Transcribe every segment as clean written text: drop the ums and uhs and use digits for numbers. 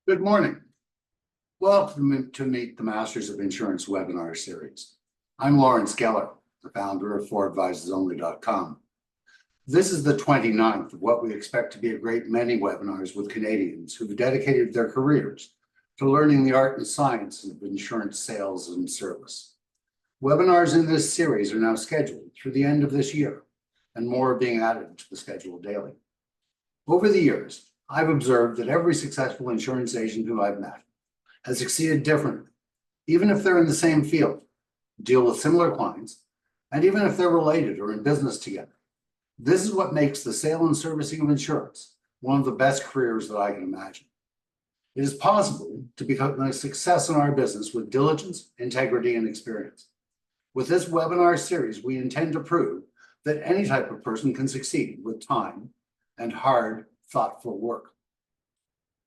Good morning. Welcome to Meet the Masters of Insurance webinar series. I'm Lawrence Geller, the founder of foradvisorsonly.com. This is the 29th of what we expect to be a great many webinars with Canadians who've dedicated their careers to learning the art and science of insurance sales and service. Webinars in this series are now scheduled through the end of this year, and more are being added to the schedule daily. Over the years, I've observed that every successful insurance agent who I've met has succeeded differently, even if they're in the same field, deal with similar clients, and even if they're related or in business together. This is what makes the sale and servicing of insurance one of the best careers that I can imagine. It is possible to become a success in our business with diligence, integrity, and experience. With this webinar series, we intend to prove that any type of person can succeed with time and hard, thoughtful work.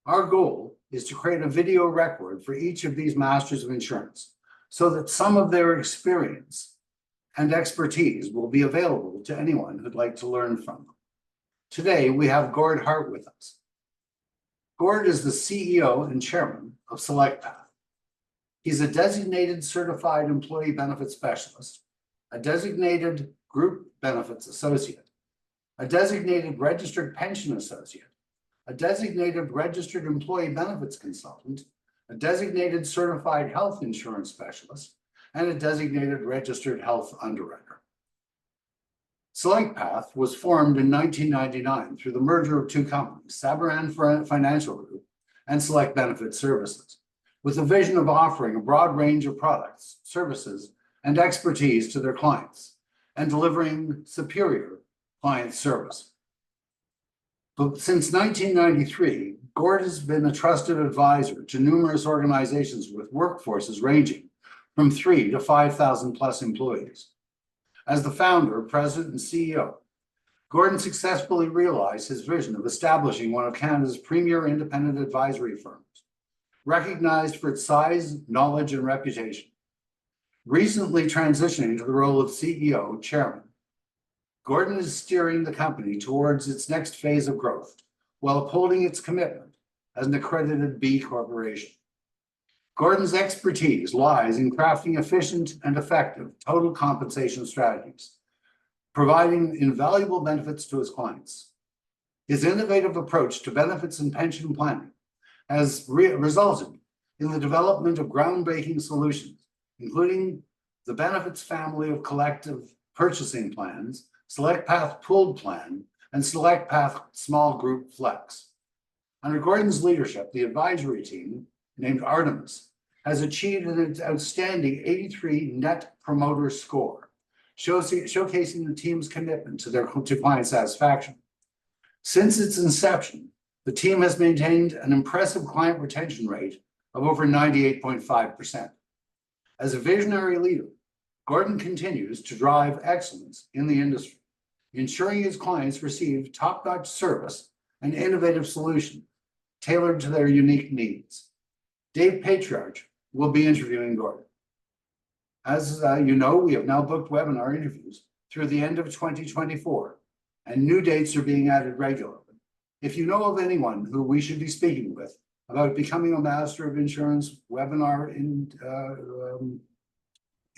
Our goal is to create a video record for each of these masters of insurance so that some of their experience and expertise will be available to anyone who'd like to learn from them. Today, we have Gord Hart with us. Gord is the CEO and chairman of Selectpath. He's a designated certified employee benefit specialist, a designated group benefits associate, a designated registered pension associate, a designated registered employee benefits consultant, a designated certified health insurance specialist, and a designated registered health underwriter. Selectpath was formed in 1999 through the merger of two companies, Sabaran Financial Group and Select Benefit Services, with a vision of offering a broad range of products, services, and expertise to their clients and delivering superior client service. But since 1993, Gord has been a trusted advisor to numerous organizations with workforces ranging from 3,000 to 5,000 plus employees. As the founder, president, and CEO, Gordon successfully realized his vision of establishing one of Canada's premier independent advisory firms, recognized for its size, knowledge, and reputation. Recently transitioning to the role of CEO, chairman, Gordon is steering the company towards its next phase of growth while upholding its commitment as an accredited B corporation. Gordon's expertise lies in crafting efficient and effective total compensation strategies, providing invaluable benefits to his clients. His innovative approach to benefits and pension planning has resulted in the development of groundbreaking solutions, including the benefits family of collective purchasing plans, Selectpath Pooled Plan, and Selectpath Small Group Flex. Under Gordon's leadership, the advisory team, named Artemis, has achieved an outstanding 83 Net Promoter Score, showcasing the team's commitment to client satisfaction. Since its inception, the team has maintained an impressive client retention rate of over 98.5%. As a visionary leader, Gordon continues to drive excellence in the industry, ensuring his clients receive top-notch service and innovative solutions tailored to their unique needs. Dave Patriarch will be interviewing Gordon. As you know, we have now booked webinar interviews through the end of 2024, and new dates are being added regularly. If you know of anyone who we should be speaking with about becoming a Master of Insurance webinar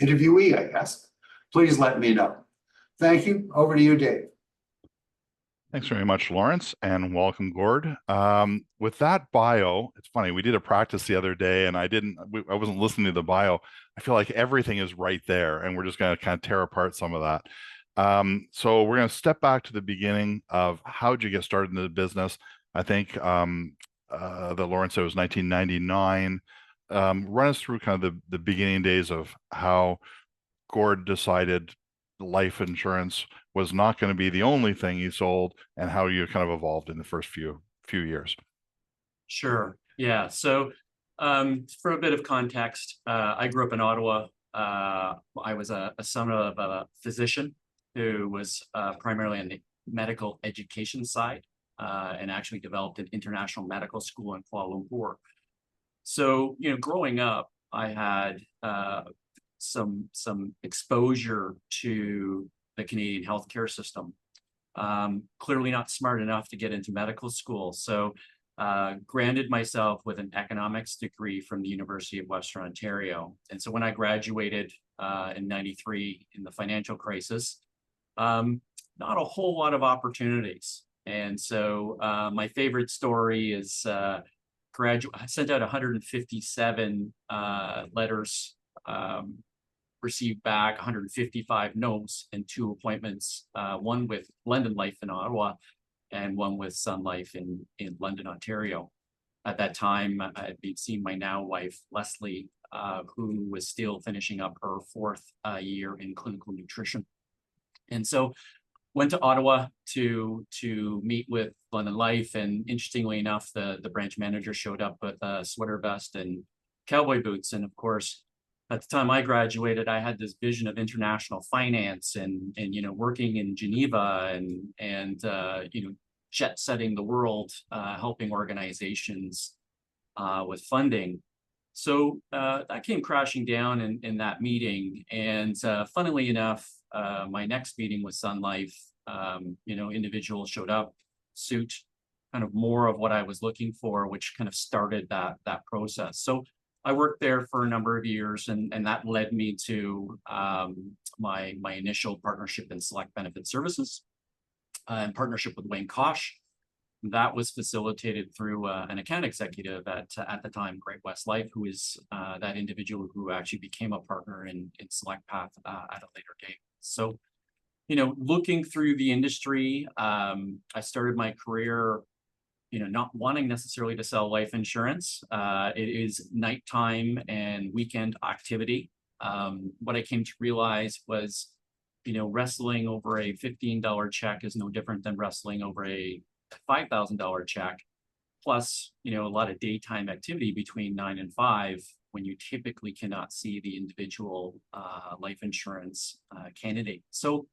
interviewee, I guess, please let me know. Thank you. Over to you, Dave. Thanks very much, Lawrence, and welcome, Gord. With that bio, it's funny, we did a practice the other day and I wasn't listening to the bio. I feel like everything is right there and we're just going to kind of tear apart some of that. So we're going to step back to the beginning of how'd you get started in the business. I think that Lawrence said it was 1999. Run us through kind of the beginning days of how Gord decided life insurance was not going to be the only thing he sold and how you kind of evolved in the first few years. Sure. Yeah. So for a bit of context, I grew up in Ottawa. I was a son of a physician who was primarily on the medical education side and actually developed an international medical school in Kuala Lumpur. So, growing up, I had some exposure to the Canadian healthcare system. Clearly not smart enough to get into medical school. So granted myself with an economics degree from the University of Western Ontario. And so when I graduated in '93 in the financial crisis, not a whole lot of opportunities. And so my favorite story is I sent out 157 letters, received back 155 no's and 2 appointments, one with London Life in Ottawa and one with Sun Life in London, Ontario. At that time, I'd seen my now wife, Leslie, who was still finishing up her 4th year in clinical nutrition. And so went to Ottawa to meet with London Life, and interestingly enough, the branch manager showed up with a sweater vest and cowboy boots. And of course, at the time I graduated, I had this vision of international finance and you know, working in Geneva and you know, jet setting the world, helping organizations with funding. So that came crashing down in that meeting. And funnily enough, my next meeting with Sun Life, you know, individual showed up, suit, kind of more of what I was looking for, which kind of started that process. So I worked there for a number of years, and that led me to my initial partnership in Select Benefit Services, in partnership with Wayne Kosh. That was facilitated through an account executive at the time, Great West Life, who is that individual who actually became a partner in Selectpath at a later date. So, you know, looking through the industry, I started my career, you know, not wanting necessarily to sell life insurance. It is nighttime and weekend activity. What I came to realize was, you know, wrestling over a $15 check is no different than wrestling over a $5,000 check, plus, you know, a lot of daytime activity between 9 and 5 when you typically cannot see the individual life insurance candidate. So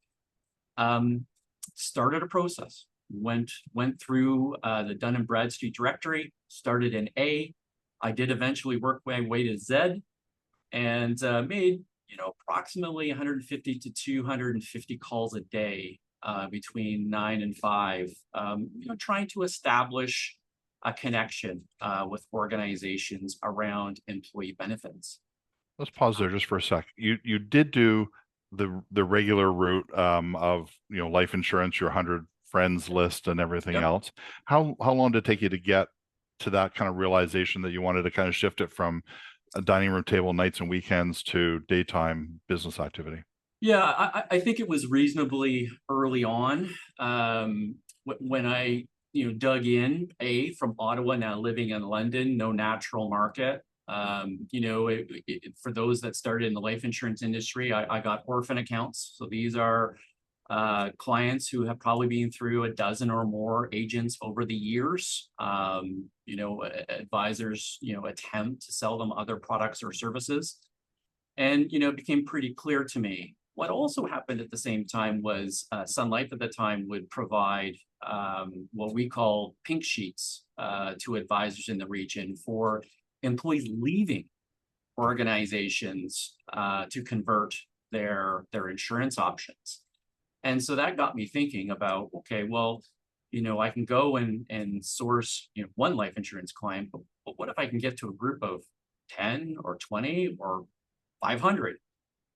started a process, went through the Dun & Bradstreet directory, started in A. I did eventually work my way to Z, and made, you know, approximately 150 to 250 calls a day between 9 and 5, you know, trying to establish a connection with organizations around employee benefits. Let's pause there just for a sec. You did do the regular route of, you know, life insurance, your 100 friends list and everything Yep. else. How long did it take you to get to that kind of realization that you wanted to kind of shift it from a dining room table nights and weekends to daytime business activity? Yeah, I think it was reasonably early on. When I, you know, dug in, from Ottawa, now living in London, no natural market. You know, for those that started in the life insurance industry, I got orphan accounts. So these are clients who have probably been through a dozen or more agents over the years. You know, advisors, you know, attempt to sell them other products or services. And, you know, it became pretty clear to me. What also happened at the same time was Sun Life at the time would provide what we call pink sheets to advisors in the region for employees leaving organizations to convert their insurance options. And so that got me thinking about, okay, well, you know, I can go and source, you know, one life insurance client, but what if I can get to a group of 10 or 20 or 500?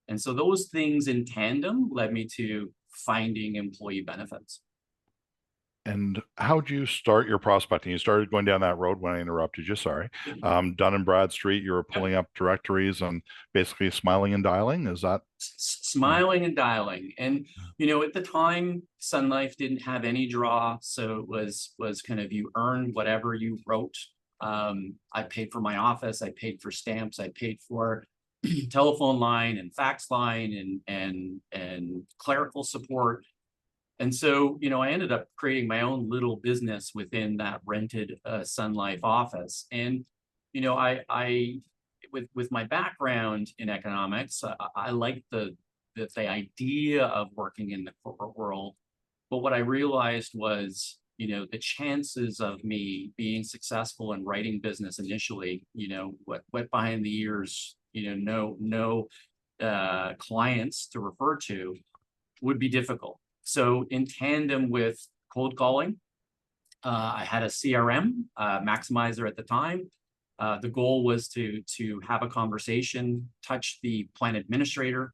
And so those things in tandem led me to finding employee benefits. And how'd you start your prospecting? You started going down that road when I interrupted you, sorry. Dun & Bradstreet, you were pulling up directories and basically smiling and dialing, is that? Smiling and dialing. And, you know, at the time, Sun Life didn't have any draw. So it was kind of, you earn whatever you wrote. I paid for my office, I paid for stamps, I paid for telephone line and fax line and clerical support. And so, you know, I ended up creating my own little business within that rented Sun Life office. And, you know, I with my background in economics, I like the idea of working in the corporate world. But what I realized was, you know, the chances of me being successful in writing business initially, you know, what behind the ears, you know, no clients to refer to would be difficult. So in tandem with cold calling, I had a CRM maximizer at the time. The goal was to have a conversation, touch the plan administrator.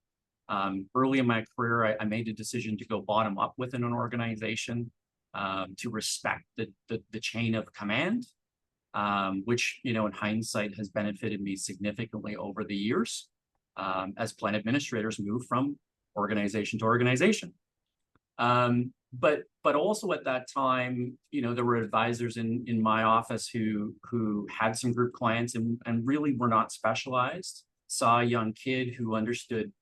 Early in my career, I made a decision to go bottom up within an organization, to respect the chain of command, which, you know, in hindsight has benefited me significantly over the years, as plan administrators move from organization to organization. But also at that time, you know, there were advisors in my office who had some group clients and really were not specialized. Saw a young kid who understood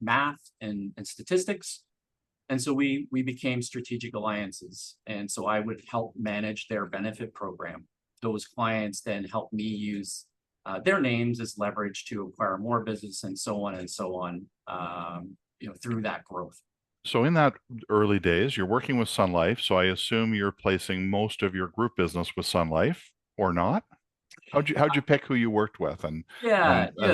math and statistics. And so we became strategic alliances. And so I would help manage their benefit program. Those clients then helped me use their names as leverage to acquire more business and so on and so on, you know, through that growth. So in that early days, you're working with Sun Life. So I assume you're placing most of your group business with Sun Life, or not? How'd you pick who you worked with and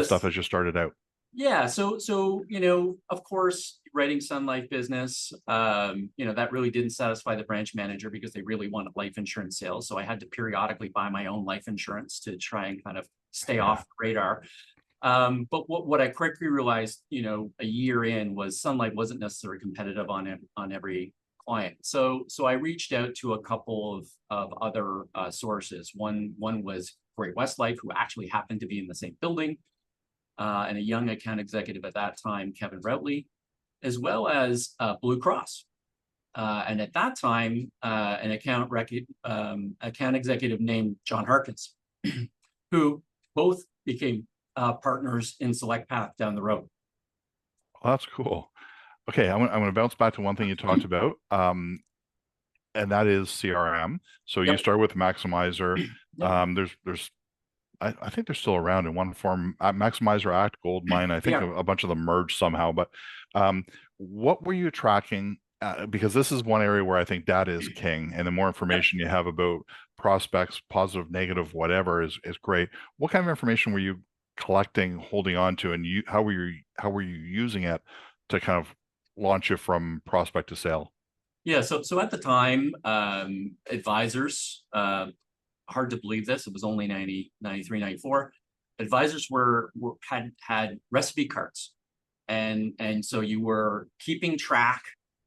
stuff as you started out? Yeah, so you know, of course, writing Sun Life business, you know, that really didn't satisfy the branch manager because they really wanted life insurance sales. So I had to periodically buy my own life insurance to try and kind of stay off the radar. But what I quickly realized, you know, a year in, was Sun Life wasn't necessarily competitive on every client. So I reached out to a couple of other sources. One was Great West Life, who actually happened to be in the same building, and a young account executive at that time, Kevin Routley, as well as Blue Cross. And at that time, an account executive named John Harkins, who both became partners in Selectpath down the road. Well, that's cool. Okay, I'm going to bounce back to one thing you talked about, and that is CRM. So you start with Maximizer. There's I think they're still around in one form. Maximizer, Act, Goldmine. I think a bunch of them merged somehow. But what were you tracking? Because this is one area where I think data is king, and the more information you have about prospects, positive, negative, whatever, is great. What kind of information were you collecting, holding on to, and how were you using it to kind of launch you from prospect to sale? Yeah, so at the time, advisors, hard to believe this, it was only 93, 94. Advisors had recipe cards. And so you were keeping track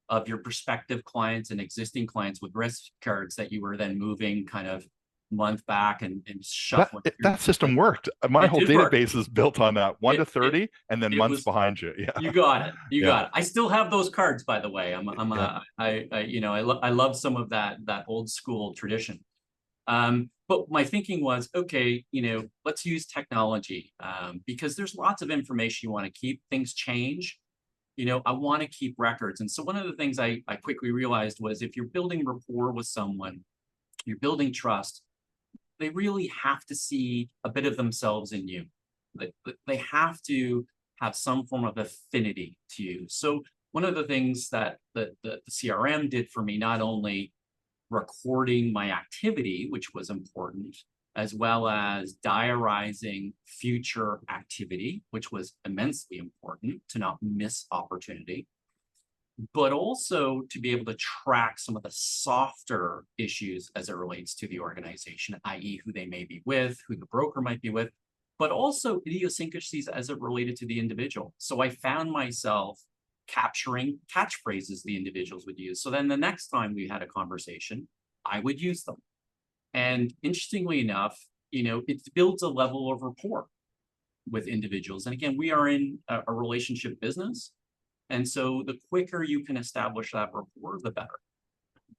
of your prospective clients and existing clients with recipe cards that you were then moving kind of month back and shuffling. That system worked. My whole database is built on that 1 to 30 and then months behind you. Yeah, you got it. You got it. I still have those cards, by the way. I love some of that old school tradition. But my thinking was, okay, you know, let's use technology, because there's lots of information you want to keep. Things change. You know, I want to keep records. And so one of the things I quickly realized was, if you're building rapport with someone, you're building trust, they really have to see a bit of themselves in you. They have to have some form of affinity to you. So one of the things that the CRM did for me, not only recording my activity, which was important, as well as diarizing future activity, which was immensely important to not miss opportunity, but also to be able to track some of the softer issues as it relates to the organization, i.e. who they may be with, who the broker might be with, but also idiosyncrasies as it related to the individual. So I found myself capturing catchphrases the individuals would use. So then the next time we had a conversation, I would use them. And interestingly enough, you know, it builds a level of rapport with individuals. And again, we are in a relationship business. And so the quicker you can establish that rapport, the better.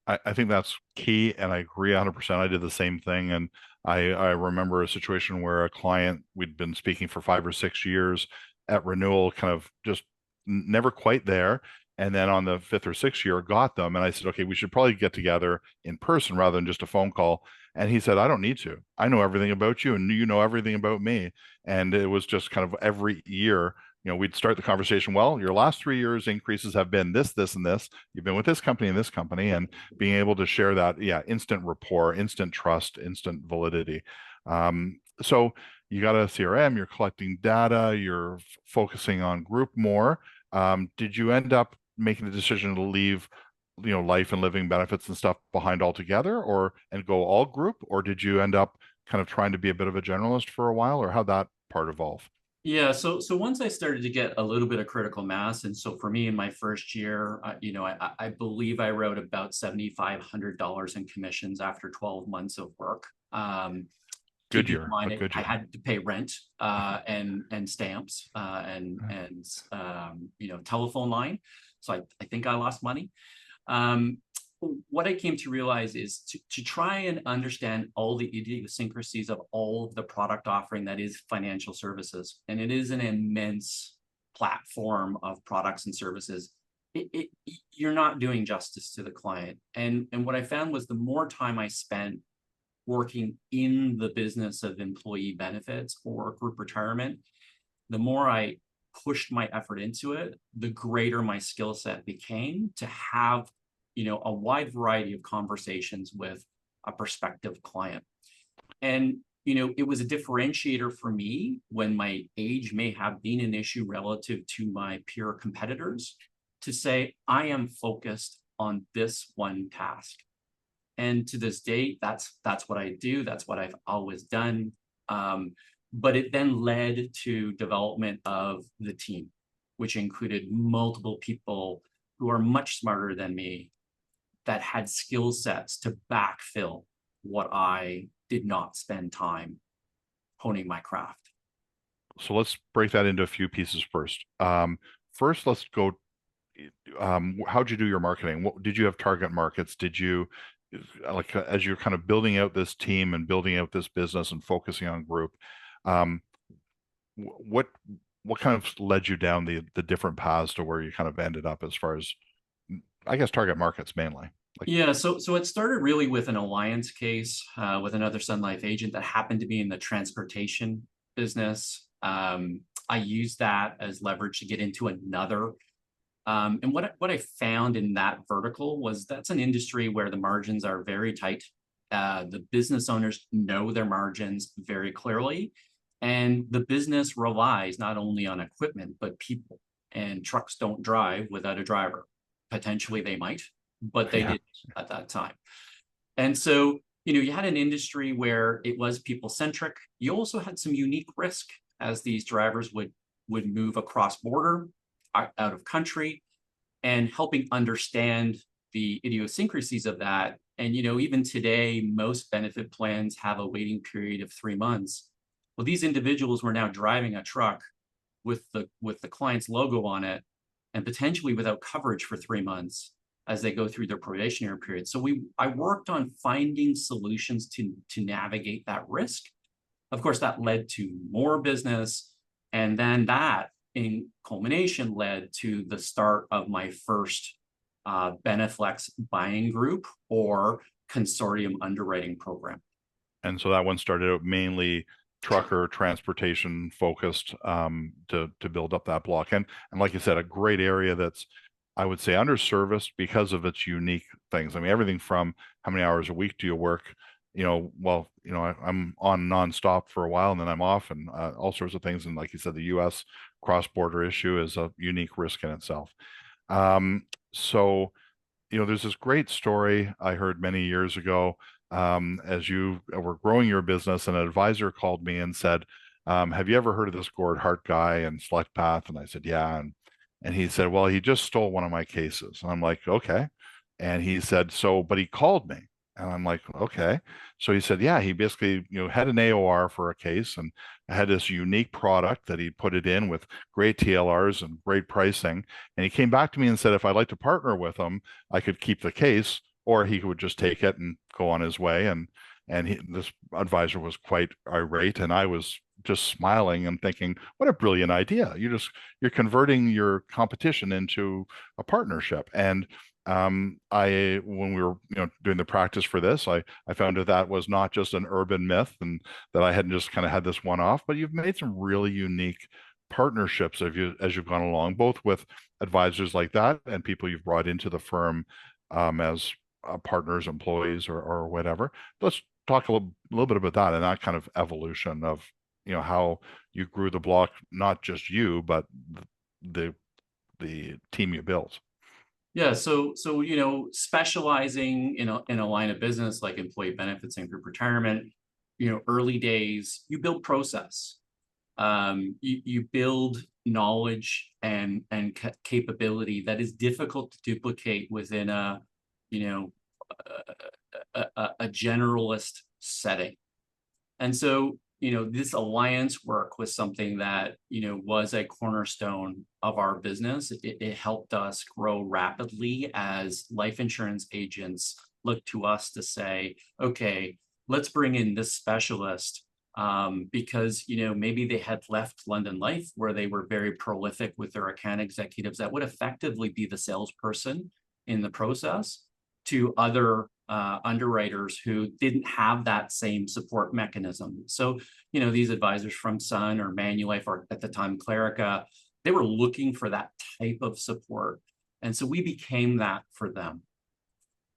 I think that's key, and I agree 100%. I did the same thing. And I remember a situation where a client, we'd been speaking for 5 or 6 years, at renewal, kind of just never quite there. And then on the 5th or 6th year, got them. And I said, okay, we should probably get together in person rather than just a phone call. And he said, I don't need to. I know everything about you, and you know everything about me. And it was just kind of every year, you know, we'd start the conversation. Well, your last 3 years increases have been this, this, and this. You've been with this company and this company, and being able to share that, instant rapport, instant trust, instant validity. So you got a CRM, you're collecting data, you're focusing on group more. Did you end up making the decision to leave life and living benefits and stuff behind altogether, and go all group, or did you end up kind of trying to be a bit of a generalist for a while, or how'd that part evolve? Yeah, so once I started to get a little bit of critical mass, and so for me in my first year, I believe I wrote about $7,500 in commissions after 12 months of work. Good Keep in year, a mind, good I year. had to pay rent and stamps and telephone line, so I think I lost money. What I came to realize is to try and understand all the idiosyncrasies of all of the product offering that is financial services. And it is an immense platform of products and services. You're not doing justice to the client. And what I found was the more time I spent working in the business of employee benefits or group retirement, the more I pushed my effort into it, the greater my skill set became to have a wide variety of conversations with a prospective client. And, it was a differentiator for me when my age may have been an issue relative to my peer competitors to say, I am focused on this one task. And to this date, that's what I do. That's what I've always done. But it then led to development of the team, which included multiple people who are much smarter than me, that had skill sets to backfill what I did not spend time honing my craft. So let's break that into a few pieces first. First, let's go. How'd you do your marketing? Did you have target markets? Did you, as you're kind of building out this team and building out this business and focusing on group, what kind of led you down the different paths to where you kind of ended up as far as, I guess, target markets mainly? Yeah, so it started really with an alliance case with another Sun Life agent that happened to be in the transportation business. I used that as leverage to get into another. And what I found in that vertical was that's an industry where the margins are very tight. The business owners know their margins very clearly, and the business relies not only on equipment but people. And trucks don't drive without a driver. Potentially they might, but they didn't at that time. And so, you had an industry where it was people-centric. You also had some unique risk as these drivers would move across border, out of country, and helping understand the idiosyncrasies of that. And, even today, most benefit plans have a waiting period of 3 months. Well, these individuals were now driving a truck with the client's logo on it and potentially without coverage for 3 months as they go through their probationary period. So I worked on finding solutions to navigate that risk. Of course, that led to more business. And then that in culmination led to the start of my first Beneflex buying group or consortium underwriting program. And so that one started out mainly trucker transportation focused to build up that block. And like you said, a great area that's, I would say, underserviced because of its unique things. I mean, everything from how many hours a week do you work? I'm on nonstop for a while and then I'm off, and all sorts of things. And like you said, the U.S. cross-border issue is a unique risk in itself. So, there's this great story I heard many years ago. As you were growing your business, an advisor called me and said, have you ever heard of this Gord Hart guy in Selectpath? And I said, yeah. And he said, well, he just stole one of my cases. And I'm like, okay. And he said, but he called me. And I'm like, okay. So he said, yeah, he basically, had an AOR for a case and had this unique product that he put it in with great TLRs and great pricing. And he came back to me and said, if I'd like to partner with him, I could keep the case, or he would just take it and go on his way. And this advisor was quite irate, and I was just smiling and thinking, what a brilliant idea. You're converting your competition into a partnership. And when we were doing the practice for this, I found that was not just an urban myth and that I hadn't just kind of had this one off, but you've made some really unique partnerships as you've gone along, both with advisors like that and people you've brought into the firm as partners, employees, or whatever. Let's talk a little bit about that and that kind of evolution of how you grew the block, not just you, but the team you built. Yeah, so specializing in a line of business like employee benefits and group retirement, early days, you build process. You build knowledge and capability that is difficult to duplicate within you know a generalist setting. And so, this alliance work was something that, was a cornerstone of our business. It helped us grow rapidly as life insurance agents look to us to say, okay, let's bring in this specialist because, maybe they had left London Life where they were very prolific with their account executives that would effectively be the salesperson in the process to other underwriters who didn't have that same support mechanism. So, these advisors from Sun or Manulife or at the time Clerica, they were looking for that type of support. And so we became that for them.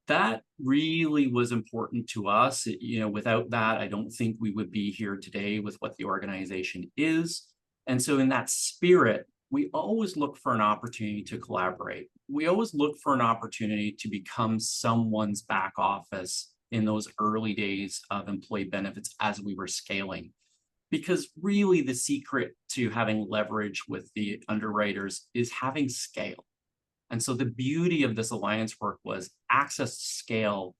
That really was important to us. Without that, I don't think we would be here today with what the organization is. And so in that spirit, we always look for an opportunity to collaborate. We always look for an opportunity to become someone's back office in those early days of employee benefits as we were scaling. Because really the secret to having leverage with the underwriters is having scale. And so the beauty of this alliance work was access to scale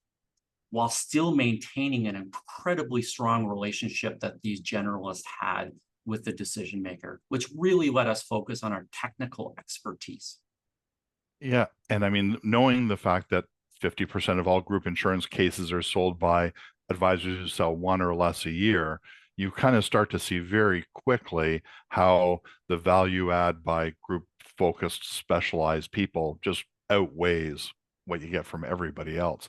while still maintaining an incredibly strong relationship that these generalists had with the decision maker, which really let us focus on our technical expertise. Yeah. And I mean, knowing the fact that 50% of all group insurance cases are sold by advisors who sell one or less a year, you kind of start to see very quickly how the value add by group focused specialized people just outweighs what you get from everybody else.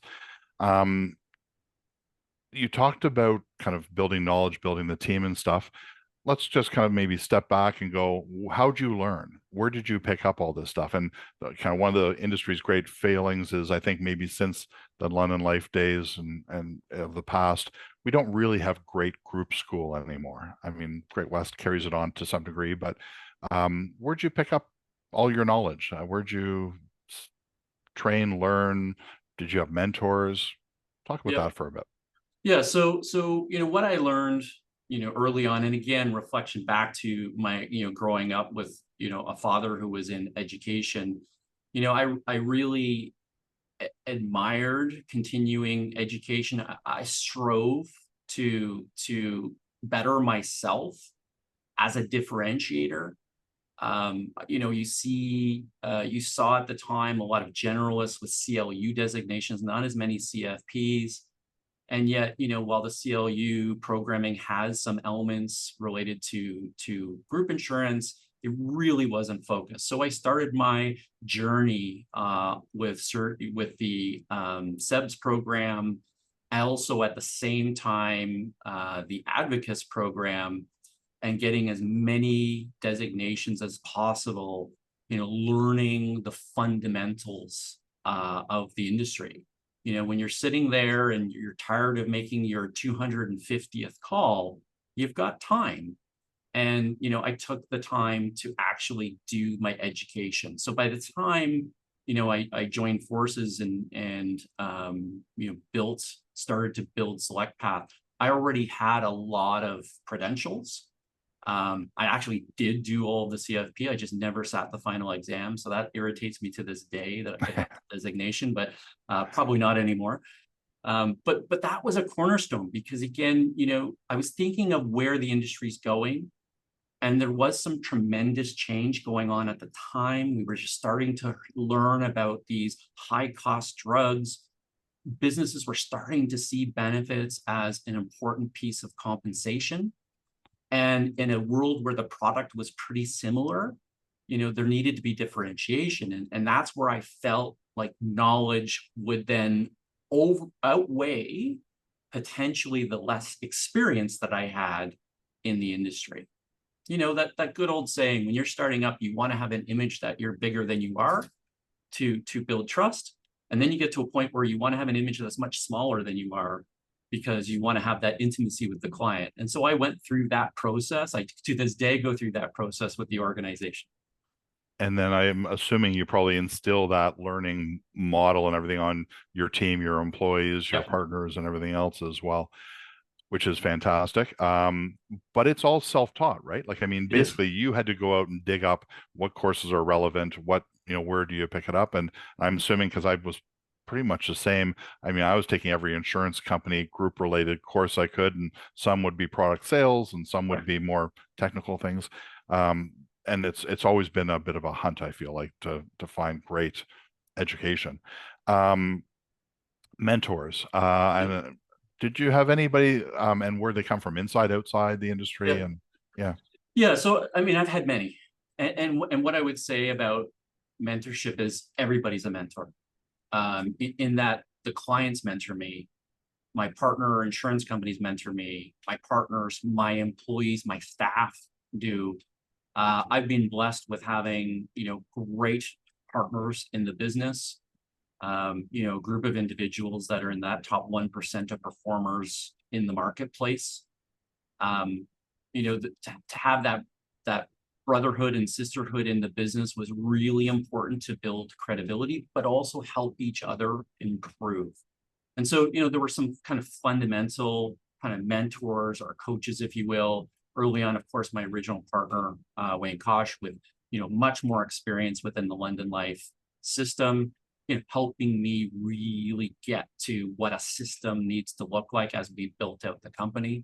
You talked about kind of building knowledge, building the team and stuff. Let's just kind of maybe step back and go, how'd you learn? Where did you pick up all this stuff? And kind of one of the industry's great failings is, I think maybe since the London Life days and of the past, we don't really have great group school anymore. I mean, Great West carries it on to some degree, but where'd you pick up all your knowledge? Where'd you train, learn? Did you have mentors? Talk about Yeah. that for a bit. Yeah. So, what I learned, early on, and again, reflection back to my, growing up with, a father who was in education, I really admired continuing education. I strove to better myself as a differentiator. You saw at the time a lot of generalists with CLU designations, not as many CFPs. And yet, while the CLU programming has some elements related to group insurance, it really wasn't focused. So I started my journey with the SEBS program, also at the same time the Advocates program, and getting as many designations as possible. Learning the fundamentals of the industry. When you're sitting there and you're tired of making your 250th call, you've got time. And, I took the time to actually do my education. So by the time, I joined forces and started to build Selectpath, I already had a lot of credentials. I actually did do all of the CFP. I just never sat the final exam. So that irritates me to this day that I got the designation, but probably not anymore. But that was a cornerstone because again, I was thinking of where the industry's going. And there was some tremendous change going on at the time. We were just starting to learn about these high cost drugs. Businesses were starting to see benefits as an important piece of compensation. And in a world where the product was pretty similar, there needed to be differentiation. And that's where I felt like knowledge would then outweigh potentially the less experience that I had in the industry. That good old saying, when you're starting up, you want to have an image that you're bigger than you are to build trust. And then you get to a point where you want to have an image that's much smaller than you are because you want to have that intimacy with the client. And so I went through that process. I, to this day, go through that process with the organization. And then I'm assuming you probably instill that learning model and everything on your team, your employees, your Yep. partners, and everything else as well, which is fantastic. But it's all self-taught, right? Like, I mean, It is. basically you had to go out and dig up what courses are relevant, what, where do you pick it up? And I'm assuming, because I was pretty much the same. I mean, I was taking every insurance company group related course I could, and some would be product sales and some would be more technical things. And it's always been a bit of a hunt, I feel like, to find great education. Um, Mentors. And did you have anybody, and where they come from, inside, outside the industry? Yeah. And yeah, Yeah. So, I mean, I've had many. And what I would say about mentorship is everybody's a mentor. In that the clients mentor me, my partner or insurance companies mentor me, my partners, my employees, my staff do. I've been blessed with having, great partners in the business, group of individuals that are in that top 1% of performers in the marketplace. To have that brotherhood and sisterhood in the business was really important to build credibility, but also help each other improve. And so, there were some kind of fundamental kind of mentors or coaches, if you will. Early on, of course, my original partner, Wayne Kosh, with, much more experience within the London Life system, helping me really get to what a system needs to look like as we built out the company.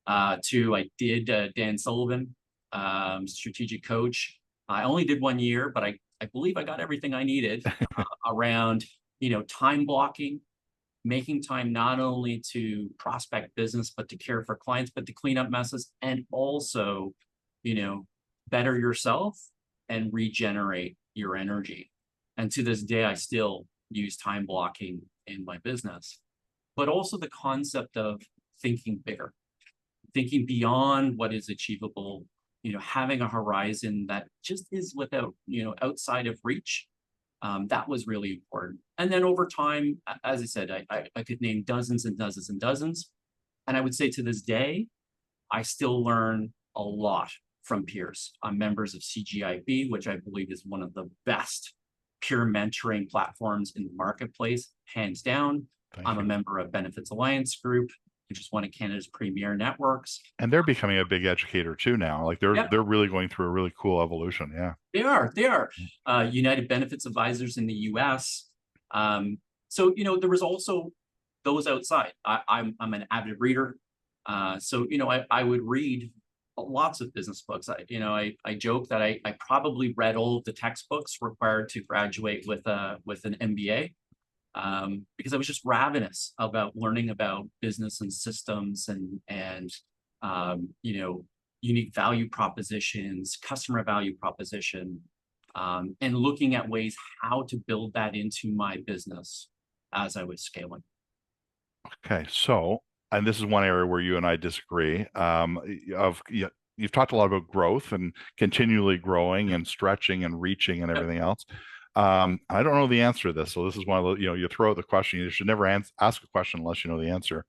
I did Dan Sullivan, strategic coach. I only did 1 year, but I believe I got everything I needed around, time blocking, making time not only to prospect business, but to care for clients, but to clean up messes, and also, better yourself and regenerate your energy. And to this day, I still use time blocking in my business, but also the concept of thinking bigger, thinking beyond what is achievable, having a horizon that just is without, outside of reach. That was really important. And then over time, as I said, I could name dozens and dozens and dozens. And I would say to this day, I still learn a lot from peers. I'm members of CGIB, which I believe is one of the best peer mentoring platforms in the marketplace, hands down. thank I'm a you. member of Benefits Alliance Group, which is one of Canada's premier networks. And they're becoming a big educator too now. Like they're Yep. they're really going through a really cool evolution. Yeah. They are. United Benefits Advisors in the US. So, there was also those outside. I'm an avid reader. So, I would read lots of business books. I joke that I probably read all of the textbooks required to graduate with an MBA, because I was just ravenous about learning about business and systems and unique value propositions, customer value proposition, and looking at ways how to build that into my business as I was scaling. Okay. So, and this is one area where you and I disagree. You've talked a lot about growth and continually growing and stretching and reaching and everything else. I don't know the answer to this, so this is one of the, you throw out the question. You should never ask a question unless you know the answer.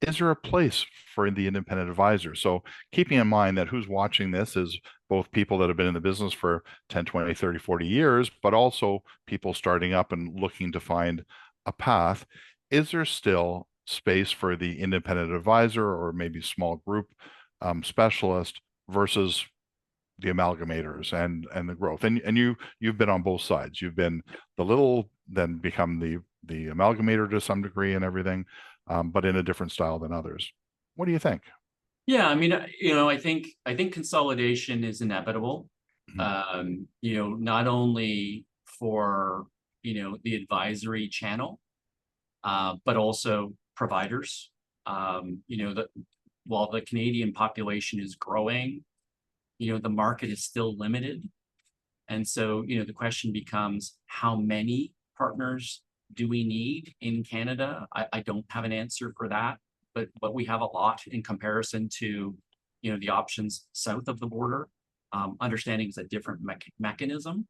Is there a place for the independent advisor? So keeping in mind that who's watching this is both people that have been in the business for 10, 20, 30, 40 years, but also people starting up and looking to find a path. Is there still space for the independent advisor or maybe small group specialist versus the amalgamators and the growth? And you've been on both sides. You've been the little, then become the amalgamator to some degree and everything, but in a different style than others. What do you think? Yeah, I mean, I think consolidation is inevitable. Not only for the advisory channel, but also providers. That while the Canadian population is growing, the market is still limited. And so, the question becomes, how many partners do we need in Canada? I don't have an answer for that, but we have a lot in comparison to, the options south of the border. Understanding is a different mechanism.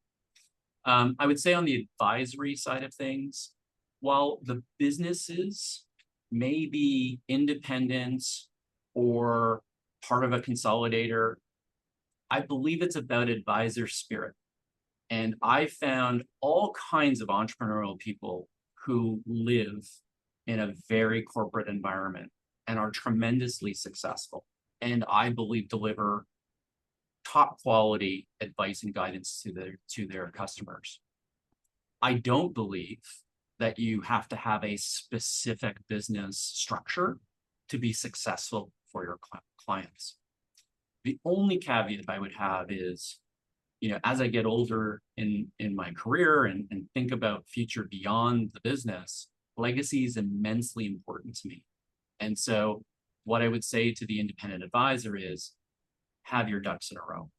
I would say on the advisory side of things, while the businesses may be independent or part of a consolidator, I believe it's about advisor spirit. And I found all kinds of entrepreneurial people who live in a very corporate environment and are tremendously successful. And I believe deliver top quality advice and guidance to their customers. I don't believe that you have to have a specific business structure to be successful for your clients. The only caveat I would have is, as I get older in my career and think about future beyond the business, legacy is immensely important to me. And so what I would say to the independent advisor is have your ducks in a row.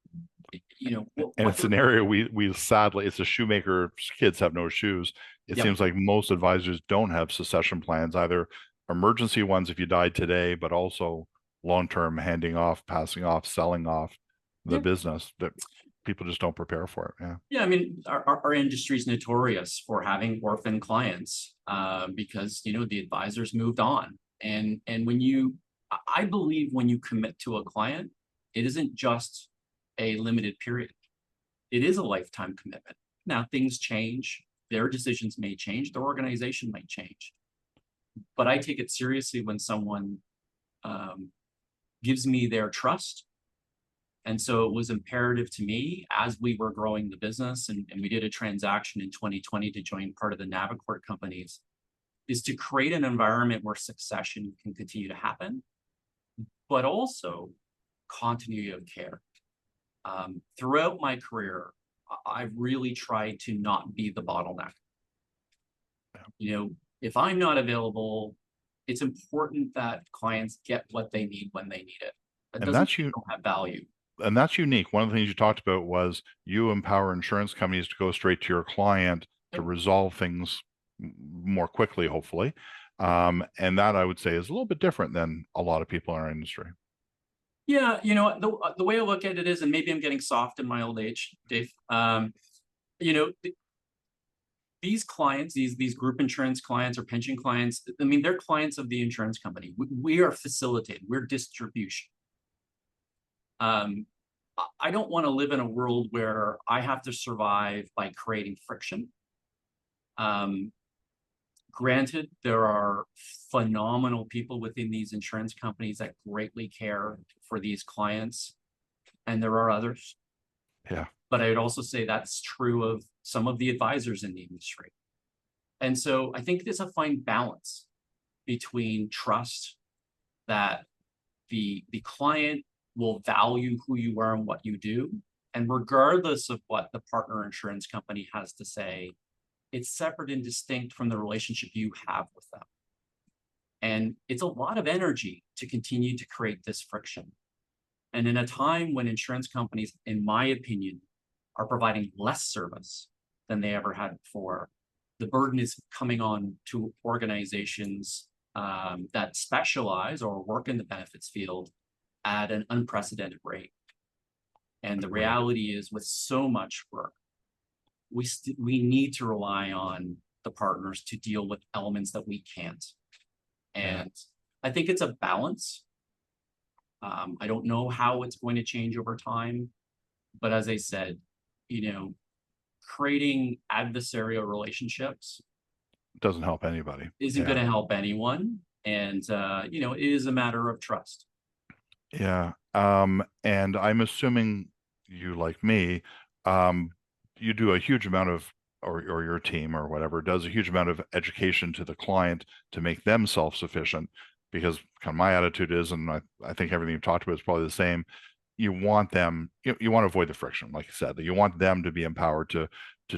And it's an area we sadly, it's a shoemaker's kids have no shoes. It seems like most advisors don't have succession plans, either emergency ones if you died today, but also long-term handing off, passing off, selling off the business, that people just don't prepare for it. I mean, our industry is notorious for having orphan clients because the advisors moved on. And I believe when you commit to a client, it isn't just a limited period. It is a lifetime commitment. Now, things change, their decisions may change, their organization might change. But I take it seriously when someone gives me their trust. And so it was imperative to me as we were growing the business, and we did a transaction in 2020 to join part of the Navicourt companies, is to create an environment where succession can continue to happen, but also continuity of care. Throughout my career, I've really tried to not be the bottleneck. If I'm not available, it's important that clients get what they need when they need it. That doesn't mean they don't have value. And that's unique. One of the things you talked about was you empower insurance companies to go straight to your client to resolve things more quickly, hopefully. And that I would say is a little bit different than a lot of people in our industry. Yeah, the way I look at it is, and maybe I'm getting soft in my old age, Dave. These clients, these group insurance clients or pension clients, I mean, they're clients of the insurance company. We are facilitated, we're distribution. I don't want to live in a world where I have to survive by creating friction. Granted, there are phenomenal people within these insurance companies that greatly care for these clients, and there are others. Yeah. But I would also say that's true of some of the advisors in the industry. And so I think there's a fine balance between trust that the client will value who you are and what you do, and regardless of what the partner insurance company has to say, it's separate and distinct from the relationship you have with them. And it's a lot of energy to continue to create this friction. And in a time when insurance companies, in my opinion, are providing less service than they ever had before, the burden is coming on to organizations that specialize or work in the benefits field at an unprecedented rate. And the reality is, with so much work, we need to rely on the partners to deal with elements that we can't. And I think it's a balance. I don't know how it's going to change over time, but as I said, creating adversarial relationships doesn't help anybody. Isn't going to help anyone. And, it is a matter of trust. Yeah. And I'm assuming you, like me, you do a huge amount of, or your team or whatever, does a huge amount of education to the client to make them self-sufficient, because kind of my attitude is, and I think everything you've talked about is probably the same. You want them, you want to avoid the friction, like you said, that you want them to be empowered to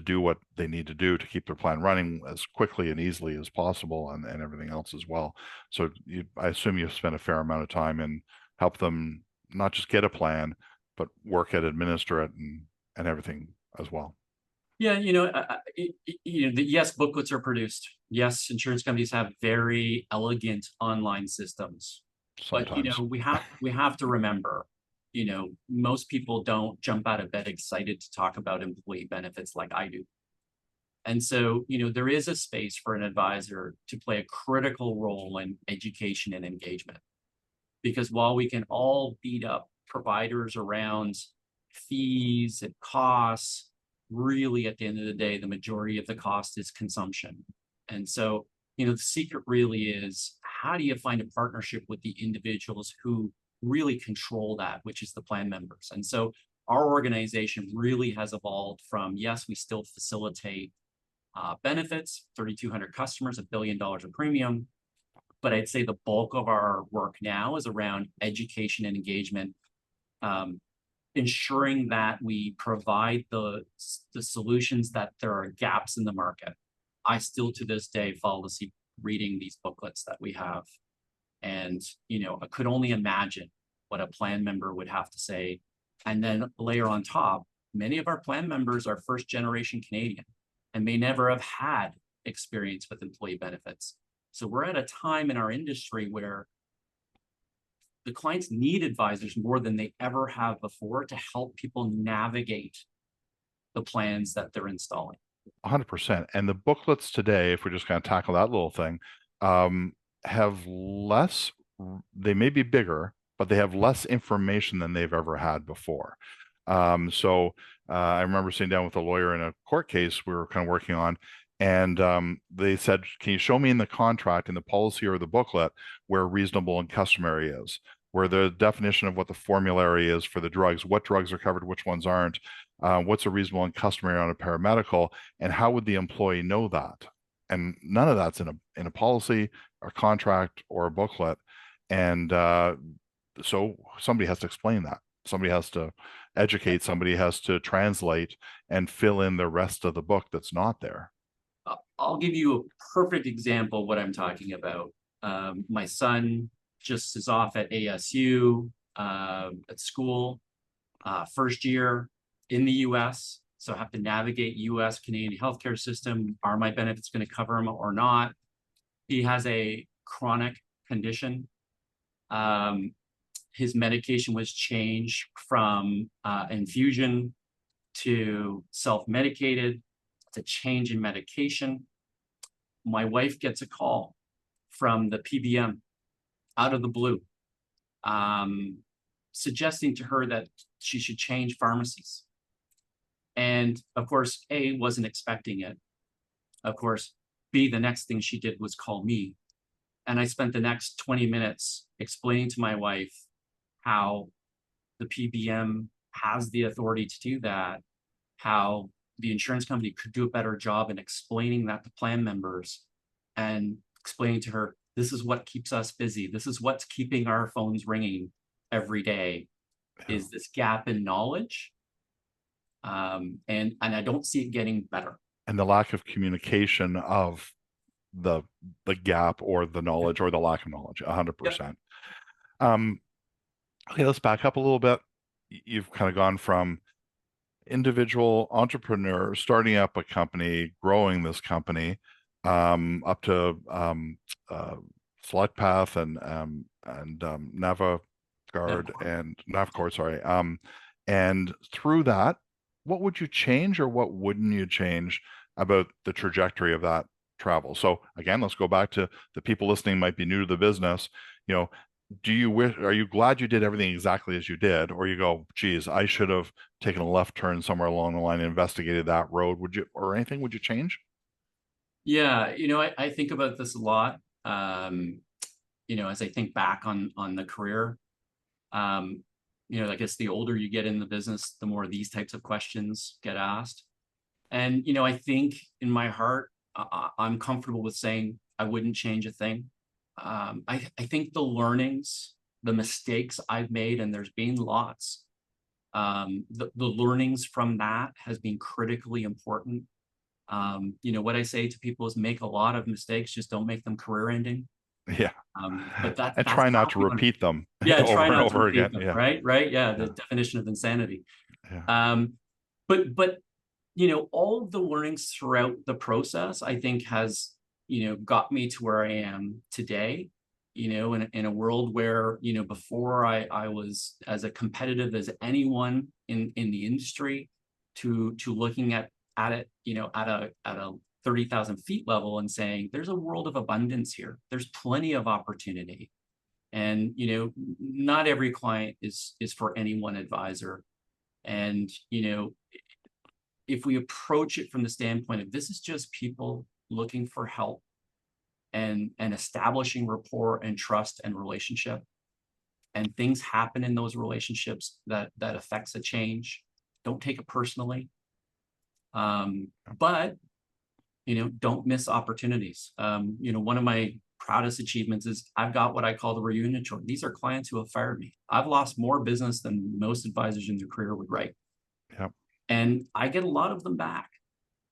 do what they need to do to keep their plan running as quickly and easily as possible, and everything else as well. So I assume you've spent a fair amount of time and help them not just get a plan, but work at administer it and everything as well. Yeah, yes, booklets are produced. Yes, insurance companies have very elegant online systems. Sometimes. But we have to remember, most people don't jump out of bed excited to talk about employee benefits like I do. And so, there is a space for an advisor to play a critical role in education and engagement. Because while we can all beat up providers around fees, it costs. Really, at the end of the day, the majority of the cost is consumption. And so, the secret really is, how do you find a partnership with the individuals who really control that, which is the plan members? And so our organization really has evolved from, yes, we still facilitate benefits, 3,200 customers, $1 billion of premium. But I'd say the bulk of our work now is around education and engagement, ensuring that we provide the solutions, that there are gaps in the market. I still to this day fall asleep reading these booklets that we have. And, I could only imagine what a plan member would have to say. And then layer on top, many of our plan members are first generation Canadian and may never have had experience with employee benefits. So we're at a time in our industry where the clients need advisors more than they ever have before to help people navigate the plans that they're installing. 100%. And the booklets today, if we're just going to tackle that little thing, have less, they may be bigger, but they have less information than they've ever had before. So I remember sitting down with a lawyer in a court case we were kind of working on, and they said, can you show me in the contract, in the policy or the booklet, where reasonable and customary is, where the definition of what the formulary is for the drugs, what drugs are covered, which ones aren't, what's a reasonable and customary on a paramedical, and how would the employee know that? And none of that's in a policy or contract or a booklet. And so somebody has to explain that. Somebody has to educate, somebody has to translate and fill in the rest of the book that's not there. I'll give you a perfect example of what I'm talking about. My son just is off at ASU at school, first year in the US. So I have to navigate US Canadian healthcare system. Are my benefits going to cover him or not? He has a chronic condition. His medication was changed from infusion to self-medicated. It's a change in medication. My wife gets a call from the PBM out of the blue, suggesting to her that she should change pharmacies. And of course, A, wasn't expecting it. Of course, B, the next thing she did was call me. And I spent the next 20 minutes explaining to my wife how the PBM has the authority to do that, how the insurance company could do a better job in explaining that to plan members, and explaining to her, this is what keeps us busy. This is what's keeping our phones ringing every day, is this gap in knowledge. And I don't see it getting better. And the lack of communication of the gap or the knowledge or the lack of knowledge, 100%. Okay, let's back up a little bit. You've kind of gone from individual entrepreneur starting up a company, growing this company, up to Selectpath and Navcor, sorry. And through that, what would you change or what wouldn't you change about the trajectory of that travel? So again, let's go back to the people listening might be new to the business. Are you glad you did everything exactly as you did, or you go, geez, I should have taken a left turn somewhere along the line and investigated that road? Would you change? Yeah, I think about this a lot. As I think back on the career, I guess the older you get in the business, the more these types of questions get asked. And, I think in my heart, I'm comfortable with saying I wouldn't change a thing. I think the learnings, the mistakes I've made, and there's been lots, the learnings from that has been critically important. What I say to people is make a lot of mistakes, just don't make them career ending. Yeah. But that's try not to repeat them. Yeah, over try and not over to repeat again. them, Yeah. Right. Yeah. The definition of insanity. Yeah. But all of the learnings throughout the process, I think has, got me to where I am today, in a world where, before I was as a competitive as anyone in the industry to looking at it, at a 30,000 feet level and saying, there's a world of abundance here. There's plenty of opportunity. And, not every client is for any one advisor. And, you know, if we approach it from the standpoint of this is just people looking for help and establishing rapport and trust and relationship, and things happen in those relationships that affects a change, don't take it personally. But, you know, don't miss opportunities. You know, one of my proudest achievements is I've got what I call the reunion tour. These are clients who have fired me. I've lost more business than most advisors in their career would write. Yep. And I get a lot of them back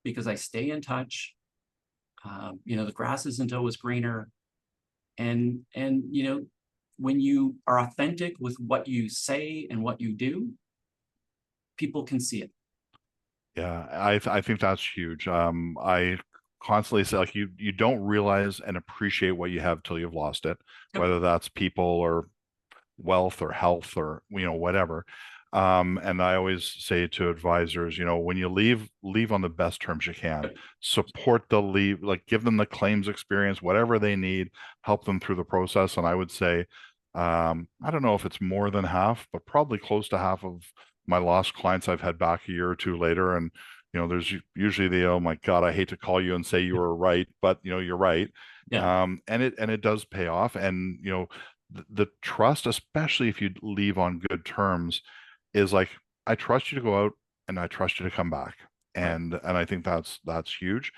because I stay in touch. You know, the grass isn't always greener. And you know, when you are authentic with what you say and what you do, people can see it. Yeah, I think that's huge. I constantly say, like, you don't realize and appreciate what you have till you've lost it, Yep. whether that's people or wealth or health or, you know, whatever. And I always say to advisors, you know, when you leave on the best terms you can. Support the leave, like give them the claims experience, whatever they need, help them through the process. And I would say, I don't know if it's more than half, but probably close to half of my lost clients I've had back a year or two later. And, you know, there's usually the, oh my God, I hate to call you and say you were right, but you know, you're right. Yeah. And it does pay off. And, you know, the trust, especially if you leave on good terms, is like, I trust you to go out and I trust you to come back. Right. And I think that's huge.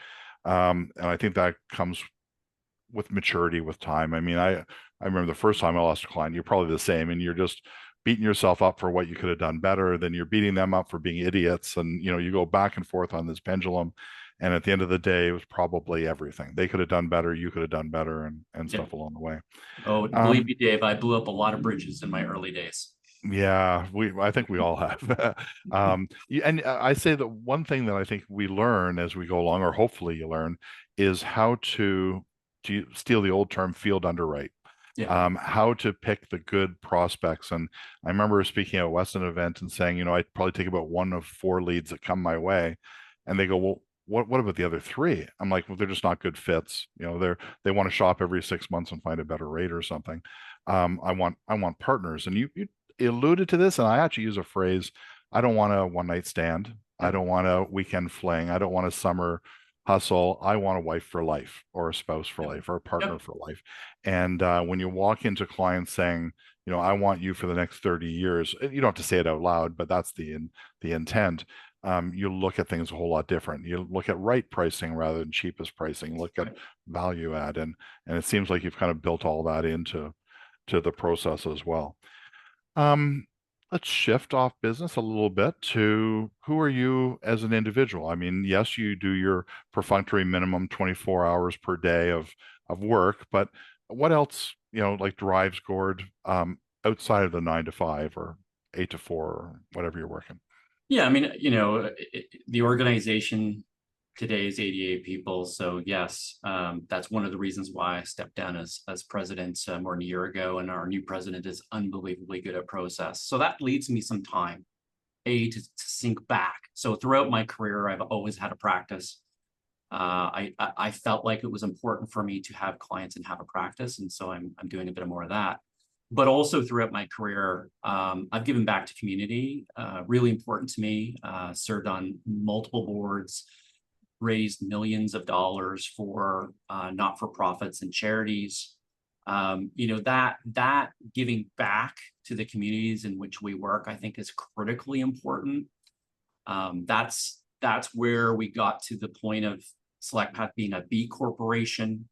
And I think that comes with maturity, with time. I mean, I remember the first time I lost a client, you're probably the same, and you're just beating yourself up for what you could have done better. Then you're beating them up for being idiots. And, you know, you go back and forth on this pendulum. And at the end of the day, it was probably everything. They could have done better, you could have done better, and Yeah. stuff along the way. Oh, believe me, Dave, I blew up a lot of bridges in my early days. Yeah, I think we all have. And I say that one thing that I think we learn as we go along, or hopefully you learn, is how to steal the old term, field underwrite. Yeah. How to pick the good prospects. And I remember speaking at a Weston event and saying, you know, I'd probably take about 1 of 4 leads that come my way. And they go, well, what about the other 3? I'm like, well, they're just not good fits. You know, they want to shop every 6 months and find a better rate or something. I want partners. And you alluded to this, and I actually use a phrase: I don't want a one night stand. I don't want a weekend fling. I don't want a summer hustle. I want a wife for life, or a spouse for life, or a partner for life. And when you walk into clients saying, you know, I want you for the next 30 years, you don't have to say it out loud, but that's the intent. You look at things a whole lot different. You look at right pricing rather than cheapest pricing. Look at value add, and it seems like you've kind of built all that into the process as well. Let's shift off business a little bit to who are you as an individual? I mean, yes, you do your perfunctory minimum 24 hours per day of work, but what else, you know, like drives Gord outside of the 9 to 5 or 8 to 4 or whatever you're working? Yeah, I mean, you know, the organization today is 88 people. So yes, that's one of the reasons why I stepped down as president more than a year ago. And our new president is unbelievably good at process. So that leaves me some time, to sink back. So throughout my career, I've always had a practice. I felt like it was important for me to have clients and have a practice. And so I'm doing a bit more of that. But also throughout my career, I've given back to community, really important to me, served on multiple boards, raised millions of dollars for not-for-profits and charities. You know, that giving back to the communities in which we work, I think, is critically important. That's where we got to the point of Selectpath being a B corporation.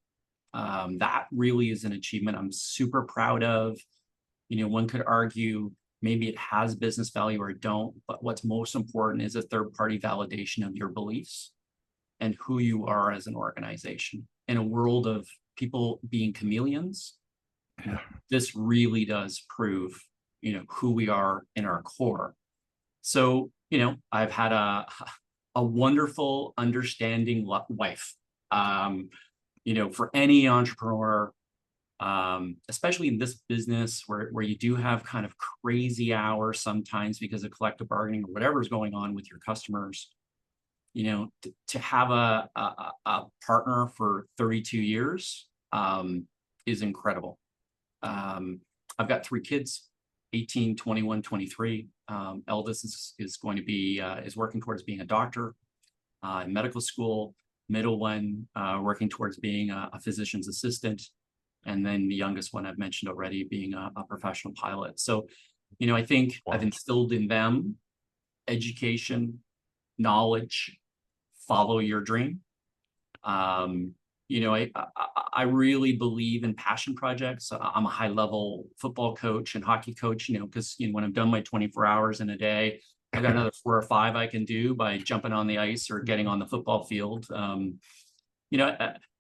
That really is an achievement I'm super proud of. You know, one could argue maybe it has business value or don't, but what's most important is a third-party validation of your beliefs and who you are as an organization. In a world of people being chameleons, this really does prove, you know, who we are in our core. So, you know, I've had a wonderful, understanding wife. You know, for any entrepreneur, especially in this business where you do have kind of crazy hours sometimes because of collective bargaining or whatever's going on with your customers, you know, to have a partner for 32 years is incredible. I've got 3 kids. 18, 21, 23. Eldest is going to be, is working towards being a doctor in medical school. Middle one working towards being a physician's assistant. And then the youngest one I've mentioned already being a professional pilot. So, you know, I think I've instilled in them education, knowledge, follow your dream. You know, I really believe in passion projects. I'm a high level football coach and hockey coach, you know, because when I'm done my 24 hours in a day, I got another 4 or 5 I can do by jumping on the ice or getting on the football field. You know,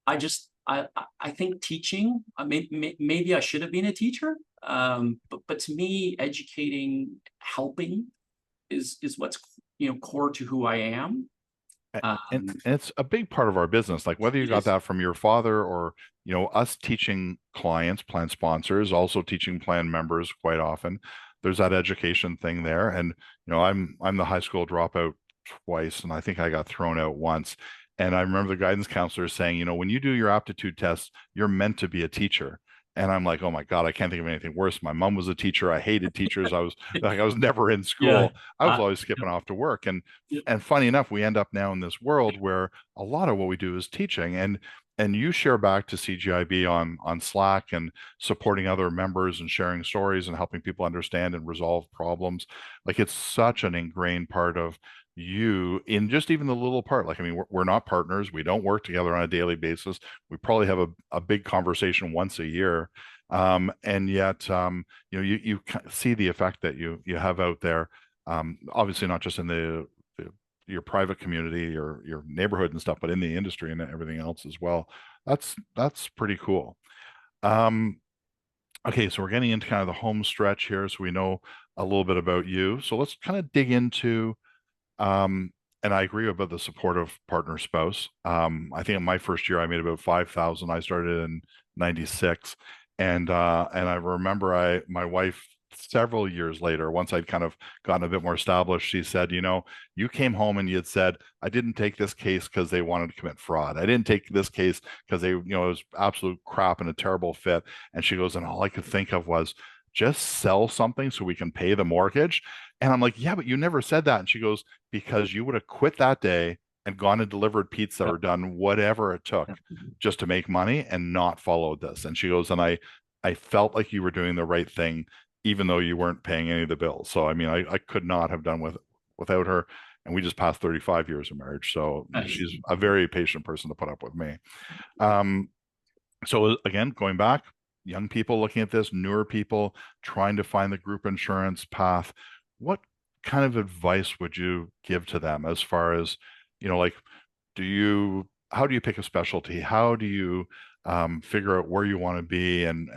I think teaching, maybe I should have been a teacher. But to me, educating, helping is what's, you know, core to who I am. And it's a big part of our business, like whether you got that from your father or, you know, us teaching clients, plan sponsors, also teaching plan members quite often. There's that education thing there. And, you know, I'm the high school dropout twice, and I think I got thrown out once. And I remember the guidance counselor saying, you know, when you do your aptitude tests, you're meant to be a teacher. And I'm like, oh my God, I can't think of anything worse. My mom was a teacher. I hated teachers. I was never in school. I was always skipping off to work. And funny enough, we end up now in this world where a lot of what we do is teaching. And you share back to CGIB on Slack and supporting other members and sharing stories and helping people understand and resolve problems. Like it's such an ingrained part of you in just even the little part. Like, I mean, we're not partners. We don't work together on a daily basis. We probably have a big conversation once a year. And yet, you know, you see the effect that you have out there. Obviously not just in your private community or your neighborhood and stuff, but in the industry and everything else as well. That's pretty cool. Okay, so we're getting into kind of the home stretch here, so we know a little bit about you. So let's kind of dig into and I agree about the supportive partner spouse. I think in my first year I made about 5,000. I started in 96. And I remember my wife several years later, once I'd kind of gotten a bit more established, she said, you know, you came home and you had said, I didn't take this case because they wanted to commit fraud. I didn't take this case because they, you know, it was absolute crap and a terrible fit. And she goes, and all I could think of was just sell something so we can pay the mortgage. And I'm like, yeah, but you never said that. And she goes, because you would have quit that day and gone and delivered pizza or done whatever it took just to make money and not followed this. And she goes, and I felt like you were doing the right thing, even though you weren't paying any of the bills. So, I mean, I could not have done without her. And we just passed 35 years of marriage. So she's a very patient person to put up with me. So again, going back, young people looking at this, newer people trying to find the group insurance path, what kind of advice would you give to them as far as, you know, like, how do you pick a specialty? How do you figure out where you want to be and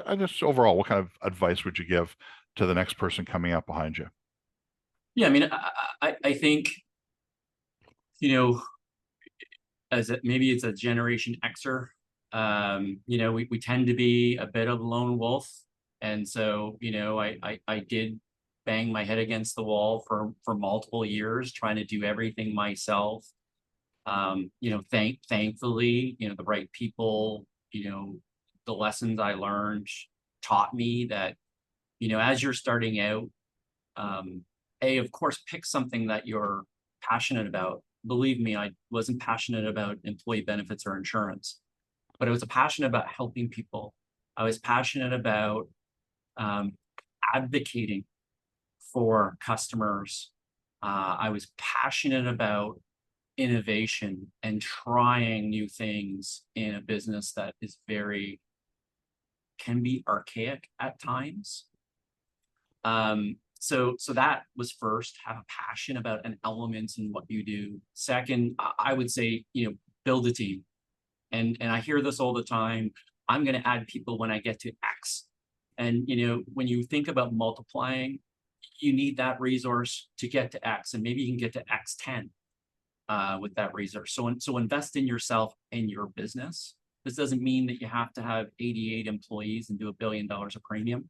I guess overall, what kind of advice would you give to the next person coming up behind you? Yeah, I mean, I think, you know, maybe it's a Generation Xer. You know, we tend to be a bit of a lone wolf. And so, you know, I did bang my head against the wall for multiple years, trying to do everything myself. You know, thankfully, you know, the right people, you know, the lessons I learned taught me that, you know, as you're starting out, of course, pick something that you're passionate about. Believe me, I wasn't passionate about employee benefits or insurance, but I was passionate about helping people. I was passionate about advocating for customers. I was passionate about innovation and trying new things in a business that is can be archaic at times. So that was first, have a passion about an element in what you do. Second, I would say, you know, build a team. And I hear this all the time. I'm going to add people when I get to X. And, you know, when you think about multiplying, you need that resource to get to X, and maybe you can get to X10 with that resource. So invest in yourself and your business. This doesn't mean that you have to have 88 employees and do $1 billion of premium,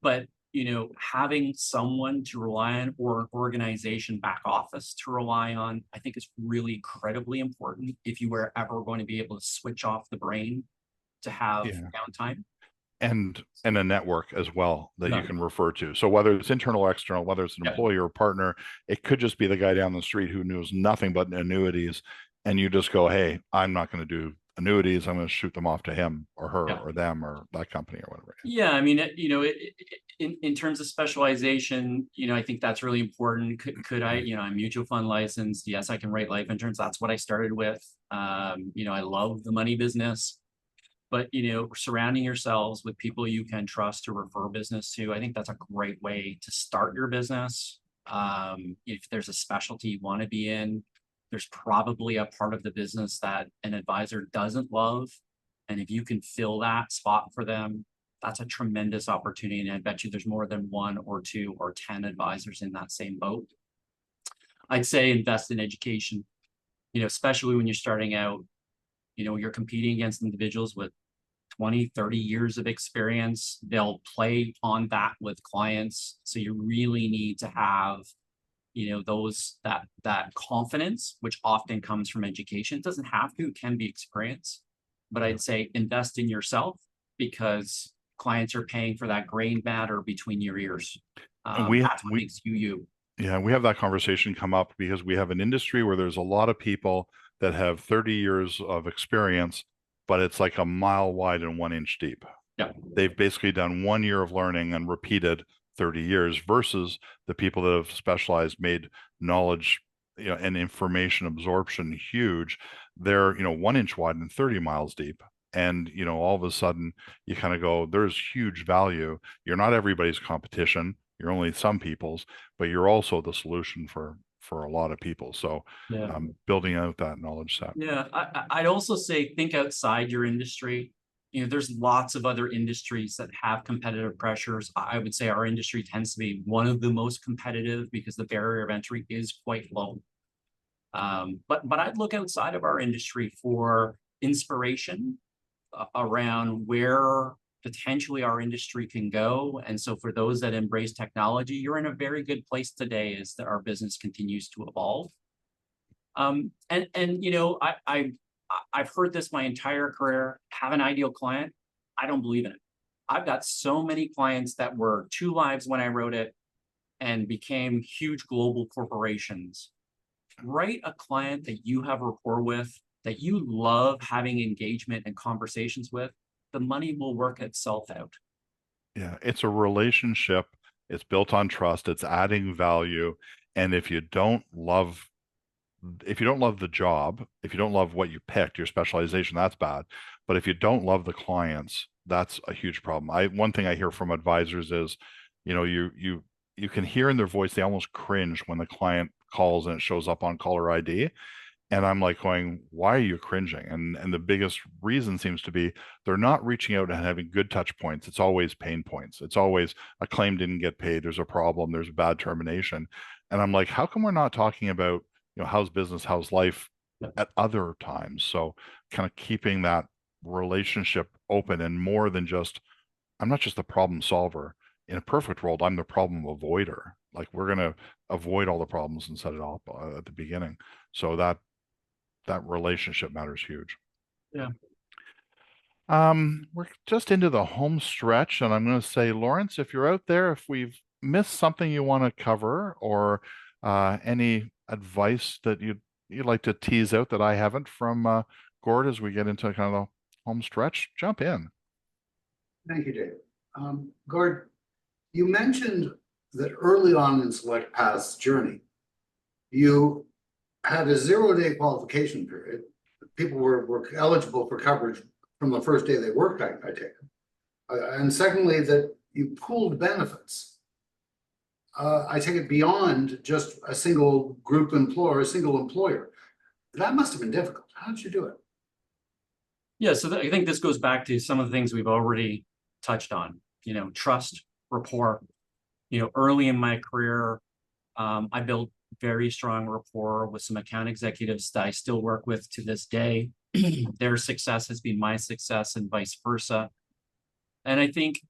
but, you know, having someone to rely on or an organization back office to rely on, I think is really incredibly important if you were ever going to be able to switch off the brain to have downtime. and a network as well that you Yeah. can refer to. So whether it's internal or external, whether it's an Yeah. employee or partner, it could just be the guy down the street who knows nothing but annuities, and you just go, hey, I'm not going to do annuities. I'm going to shoot them off to him or her Yeah. or them or that company or whatever. Yeah, I mean, in terms of specialization, I think that's really important. Could I, I'm mutual fund licensed. Yes, I can write life insurance. That's what I started with. I love the money business, but surrounding yourselves with people you can trust to refer business to, I think that's a great way to start your business. If there's a specialty you want to be in, there's probably a part of the business that an advisor doesn't love. And if you can fill that spot for them, that's a tremendous opportunity. And I bet you there's more than 1 or 2 or 10 advisors in that same boat. I'd say invest in education, especially when you're starting out. You're competing against individuals with 20, 30 years of experience. They'll play on that with clients. So you really need to have that confidence, which often comes from education. It doesn't have to, it can be experience, but I'd say invest in yourself, because clients are paying for that gray matter between your ears. And That's what makes you you. Yeah, we have that conversation come up because we have an industry where there's a lot of people that have 30 years of experience, but it's like a mile wide and 1 inch deep. Yeah. They've basically done 1 year of learning and repeated 30 years versus the people that have specialized, made knowledge, and information absorption huge. They're, 1 inch wide and 30 miles deep. And, all of a sudden you kind of go, there's huge value. You're not everybody's competition. You're only some people's, but you're also the solution for a lot of people. So Yeah. building out that knowledge set. Yeah, I'd also say think outside your industry. There's lots of other industries that have competitive pressures. I would say our industry tends to be one of the most competitive because the barrier of entry is quite low. But I'd look outside of our industry for inspiration around where potentially our industry can go. And so for those that embrace technology, you're in a very good place today as our business continues to evolve. I've heard this my entire career, have an ideal client. I don't believe in it. I've got so many clients that were 2 lives when I wrote it and became huge global corporations. Write a client that you have rapport with, that you love having engagement and conversations with. The money will work itself out. Yeah, it's a relationship. It's built on trust. It's adding value. And if you don't love the job, if you don't love what you picked, your specialization, that's bad. But if you don't love the clients, that's a huge problem. One thing I hear from advisors is, you can hear in their voice, they almost cringe when the client calls and it shows up on caller ID. And I'm like going, why are you cringing? And the biggest reason seems to be they're not reaching out and having good touch points. It's always pain points. It's always a claim didn't get paid. There's a problem. There's a bad termination. And I'm like, how come we're not talking about, how's business, how's life at other times? So kind of keeping that relationship open and more than just, I'm not just the problem solver. In a perfect world, I'm the problem avoider. Like we're going to avoid all the problems and set it up at the beginning. So that relationship matters huge. Yeah. We're just into the home stretch, and I'm going to say, Lawrence, if you're out there, if we've missed something you want to cover or any advice that you'd like to tease out that I haven't from Gord as we get into kind of the home stretch, jump in. Thank you, Dave. Gord, you mentioned that early on in Selectpath's journey, you had a 0-day qualification period. People were eligible for coverage from the first day they worked, I take it. And secondly, that you pooled benefits. I take it beyond just a single group employer, a single employer. That must have been difficult. How did you do it? Yeah, so I think this goes back to some of the things we've already touched on, trust, rapport. Early in my career, I built very strong rapport with some account executives that I still work with to this day. Their success has been my success and vice versa. And I think,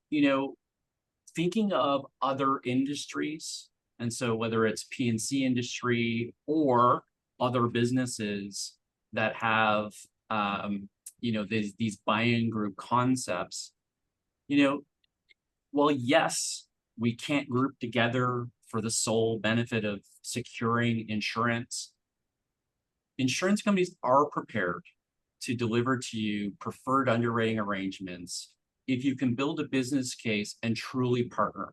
thinking of other industries, and so whether it's P&C industry or other businesses that have, these buy-in group concepts, well, yes, we can't group together for the sole benefit of securing insurance. Insurance companies are prepared to deliver to you preferred underwriting arrangements if you can build a business case and truly partner.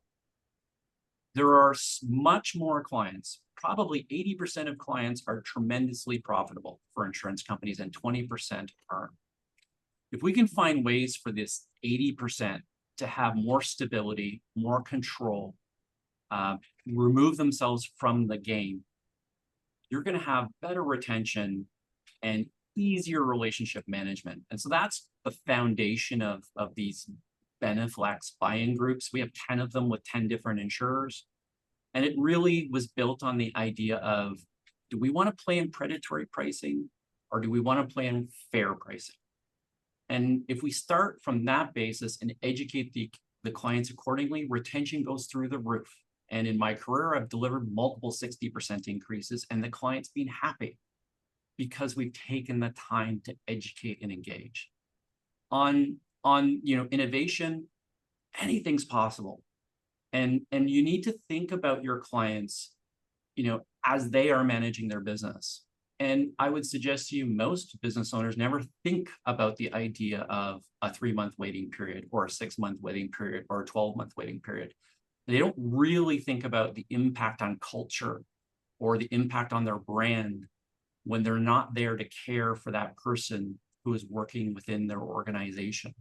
There are much more clients, probably 80% of clients are tremendously profitable for insurance companies and 20% aren't. If we can find ways for this 80% to have more stability, more control, remove themselves from the game, you're going to have better retention and easier relationship management. And so that's the foundation of these Beneflex buy-in groups. We have 10 of them with 10 different insurers. And it really was built on the idea of, do we want to play in predatory pricing or do we want to play in fair pricing? And if we start from that basis and educate the clients accordingly, retention goes through the roof. And in my career, I've delivered multiple 60% increases and the client's been happy because we've taken the time to educate and engage. On innovation, anything's possible. And you need to think about your clients, as they are managing their business. And I would suggest to you, most business owners never think about the idea of a 3-month waiting period or a 6-month waiting period or a 12-month waiting period. They don't really think about the impact on culture or the impact on their brand when they're not there to care for that person who is working within their organization.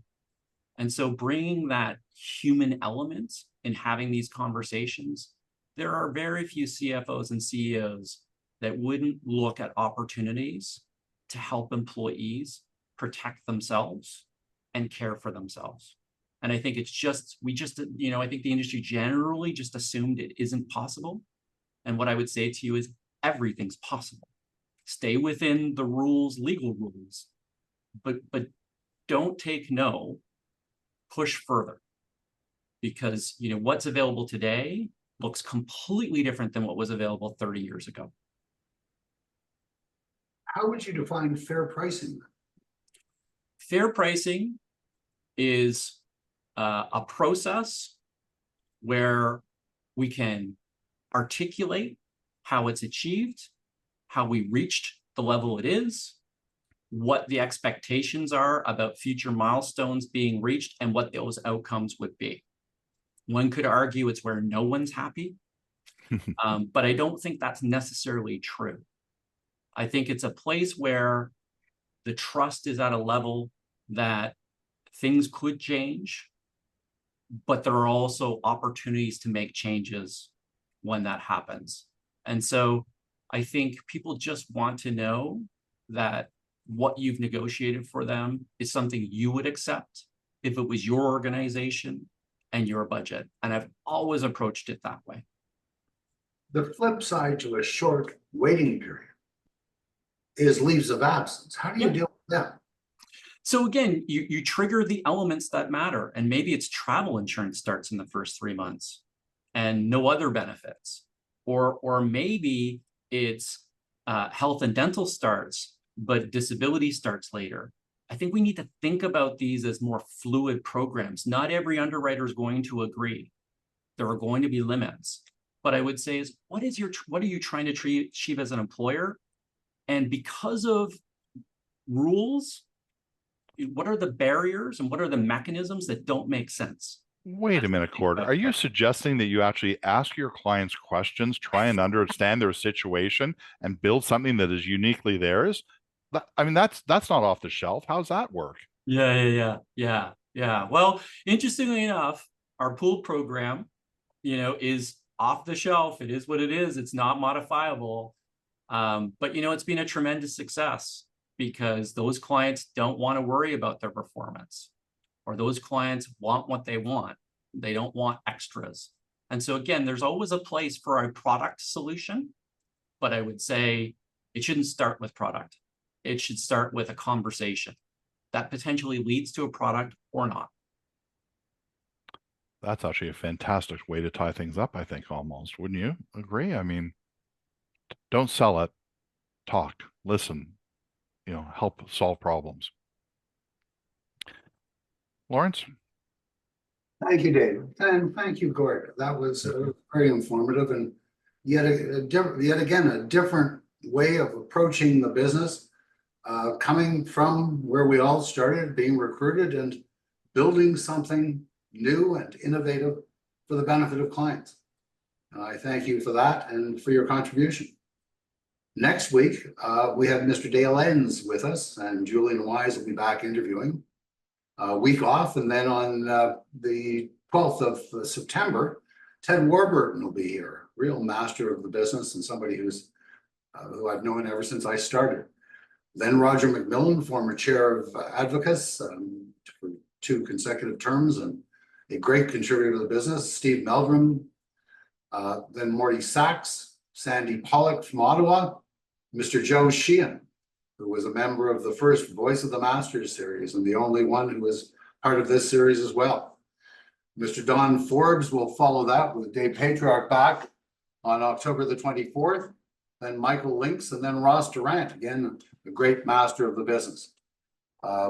And so bringing that human element in having these conversations, there are very few CFOs and CEOs that wouldn't look at opportunities to help employees protect themselves and care for themselves. And I think I think the industry generally just assumed it isn't possible. And what I would say to you is everything's possible. Stay within the rules, legal rules, but don't take no, push further. Because what's available today looks completely different than what was available 30 years ago. How would you define fair pricing? Fair pricing is a process where we can articulate how it's achieved, how we reached the level it is, what the expectations are about future milestones being reached, and what those outcomes would be. One could argue it's where no one's happy, but I don't think that's necessarily true. I think it's a place where the trust is at a level that things could change, but there are also opportunities to make changes when that happens. And so I think people just want to know that what you've negotiated for them is something you would accept if it was your organization and your budget. And I've always approached it that way. The flip side to a short waiting period is leaves of absence. How do you deal with that? So again, you trigger the elements that matter, and maybe it's travel insurance starts in the first 3 months and no other benefits, or maybe it's health and dental starts, but disability starts later. I think we need to think about these as more fluid programs. Not every underwriter is going to agree. There are going to be limits, but I would say is what are you trying to achieve as an employer? And because of rules, what are the barriers and what are the mechanisms that don't make sense? Wait a minute, Cord. Are you suggesting that you actually ask your clients questions, try and understand their situation, and build something that is uniquely theirs? I mean, that's not off the shelf. How's that work? Yeah. Well, interestingly enough, our pooled program, is off the shelf. It is what it is. It's not modifiable. But it's been a tremendous success because those clients don't want to worry about their performance, or those clients want what they want. They don't want extras. And so again, there's always a place for a product solution, but I would say it shouldn't start with product. It should start with a conversation that potentially leads to a product or not. That's actually a fantastic way to tie things up, I think, almost. Wouldn't you agree? I mean, don't sell it, talk, listen, help solve problems. Lawrence? Thank you, Dave, and thank you, Gord. That was very informative and yet again, a different way of approaching the business. Coming from where we all started, being recruited and building something new and innovative for the benefit of clients. And I thank you for that and for your contribution. Next week, we have Mr. Dale Enns with us, and Julian Wise will be back interviewing. A week off, and then on the 12th of September, Ted Warburton will be here, real master of the business and somebody who I've known ever since I started. Then Roger McMillan, former chair of Advocates for 2 consecutive terms and a great contributor to the business. Steve Meldrum, then Morty Sachs, Sandy Pollock from Ottawa, Mr. Joe Sheehan, who was a member of the first Voice of the Masters series and the only one who was part of this series as well. Mr. Don Forbes will follow that with Dave Patriarch back on October the 24th, then Michael Lynx, and then Ross Durant, again, a great master of the business.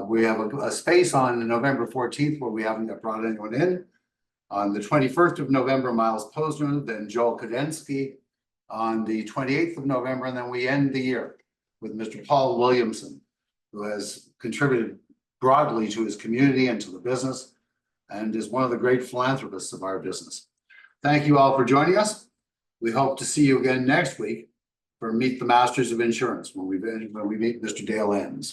We have a space on November 14th where we haven't yet brought anyone in. On the 21st of November, Miles Posner, then Joel Kadensky on the 28th of November, and then we end the year with Mr. Paul Williamson, who has contributed broadly to his community and to the business and is one of the great philanthropists of our business. Thank you all for joining us. We hope to see you again next week for Meet the Masters of Insurance when we meet Mr. Dale Enns.